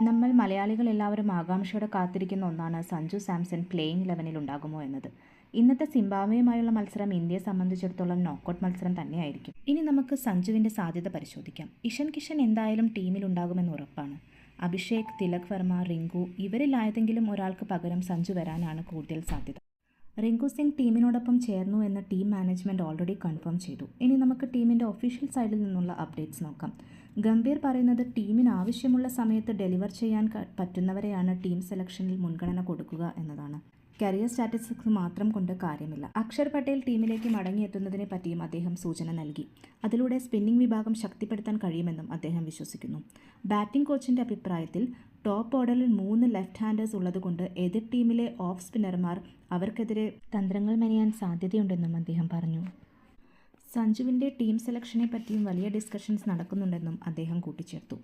നമ്മൾ മലയാളികൾ എല്ലാവരും ആകാംക്ഷയോടെ കാത്തിരിക്കുന്ന ഒന്നാണ് സഞ്ജു സാംസൺ പ്ലേയിങ് 11-ൽ ഉണ്ടാകുമോ എന്നത്. ഇന്നത്തെ സിംബാബ്വേയുമായുള്ള മത്സരം ഇന്ത്യയെ സംബന്ധിച്ചിടത്തോളം നോക്കൌട്ട് മത്സരം തന്നെയായിരിക്കും. ഇനി നമുക്ക് സഞ്ജുവിൻ്റെ സാധ്യത പരിശോധിക്കാം. ഇഷൻ കിഷൻ എന്തായാലും ടീമിൽ ഉണ്ടാകുമെന്ന് ഉറപ്പാണ്. അഭിഷേക്, തിലക് വർമ്മ, റിങ്കു ഇവരിൽ ഏതെങ്കിലും ഒരാൾക്ക് പകരം സഞ്ജു വരാനാണ് കൂടുതൽ സാധ്യത. റിങ്കു സിംഗ് ടീമിനോടൊപ്പം ചേർന്നു എന്ന് ടീം മാനേജ്മെൻറ്റ് ഓൾറെഡി കൺഫേം ചെയ്തു. ഇനി നമുക്ക് ടീമിൻ്റെ ഒഫീഷ്യൽ സൈഡിൽ നിന്നുള്ള അപ്ഡേറ്റ്സ് നോക്കാം. ഗംഭീർ പറയുന്നത് ടീമിന് ആവശ്യമുള്ള സമയത്ത് ഡെലിവർ ചെയ്യാൻ പറ്റുന്നവരെയാണ് ടീം സെലക്ഷനിൽ മുൻഗണന കൊടുക്കുക എന്നതാണ്. കരിയർ സ്റ്റാറ്റിസ്റ്റിക്സ് മാത്രം കൊണ്ട് കാര്യമില്ല. അക്ഷർ പട്ടേൽ ടീമിലേക്ക് മടങ്ങിയെത്തുന്നതിനെ പറ്റിയും അദ്ദേഹം സൂചന നൽകി. അതിലൂടെ സ്പിന്നിംഗ് വിഭാഗം ശക്തിപ്പെടുത്താൻ കഴിയുമെന്നും അദ്ദേഹം വിശ്വസിക്കുന്നു. ബാറ്റിംഗ് കോച്ചിൻ്റെ അഭിപ്രായത്തിൽ ടോപ്പ് ഓർഡറിൽ 3 ലെഫ്റ്റ് ഹാൻഡേഴ്സ് ഉള്ളതുകൊണ്ട് എതിർ ടീമിലെ ഓഫ് സ്പിന്നർമാർ അവർക്കെതിരെ തന്ത്രങ്ങൾ മെനയാൻ സാധ്യതയുണ്ടെന്നും അദ്ദേഹം പറഞ്ഞു. സഞ്ജുവിൻ്റെ ടീം സെലക്ഷനെ പറ്റിയും വലിയ ഡിസ്കഷൻസ് നടക്കുന്നുണ്ടെന്നും അദ്ദേഹം കൂട്ടിച്ചേർത്തു.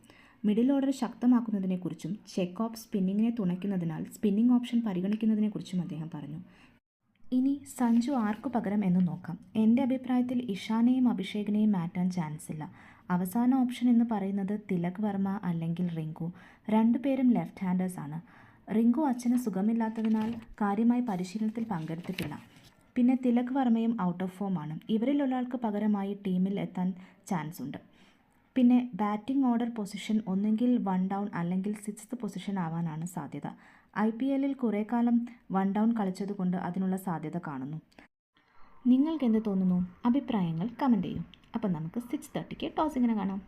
മിഡിൽ ഓർഡർ ശക്തമാക്കുന്നതിനെക്കുറിച്ചും ചെക്ക് ഓഫ് സ്പിന്നിങ്ങിനെ തുണയ്ക്കുന്നതിനാൽ സ്പിന്നിംഗ് ഓപ്ഷൻ പരിഗണിക്കുന്നതിനെക്കുറിച്ചും അദ്ദേഹം പറഞ്ഞു. ഇനി സഞ്ജു ആർക്കു പകരം എന്ന് നോക്കാം. എൻ്റെ അഭിപ്രായത്തിൽ ഇഷാനെയും അഭിഷേകിനെയും മാറ്റാൻ ചാൻസ് ഇല്ല. അവസാന ഓപ്ഷൻ എന്ന് പറയുന്നത് തിലക് വർമ്മ അല്ലെങ്കിൽ റിങ്കു. രണ്ടുപേരും ലെഫ്റ്റ് ഹാൻഡേഴ്സ് ആണ്. റിങ്കു അച്ഛന് സുഖമില്ലാത്തതിനാൽ കാര്യമായി പരിശീലനത്തിൽ പങ്കെടുത്തിട്ടില്ല. പിന്നെ തിലക് വർമ്മയും ഔട്ട് ഓഫ് ഫോം ആണ്. ഇവരിൽ ഒരാൾക്ക് പകരമായി ടീമിൽ എത്താൻ ചാൻസ് ഉണ്ട്. പിന്നെ ബാറ്റിംഗ് ഓർഡർ പൊസിഷൻ ഒന്നുകിൽ 1 ഡൗൺ അല്ലെങ്കിൽ 6th പൊസിഷൻ ആവാനാണ് സാധ്യത. IPL-ൽ കുറേ കാലം 1 ഡൗൺ കളിച്ചതുകൊണ്ട് അതിനുള്ള സാധ്യത കാണുന്നു. നിങ്ങൾക്ക് എന്ത് തോന്നുന്നു? അഭിപ്രായങ്ങൾ കമൻറ്റ് ചെയ്യൂ. അപ്പം നമുക്ക് 6:30-ക്ക് ടോസിങ്ങിന് കാണാം.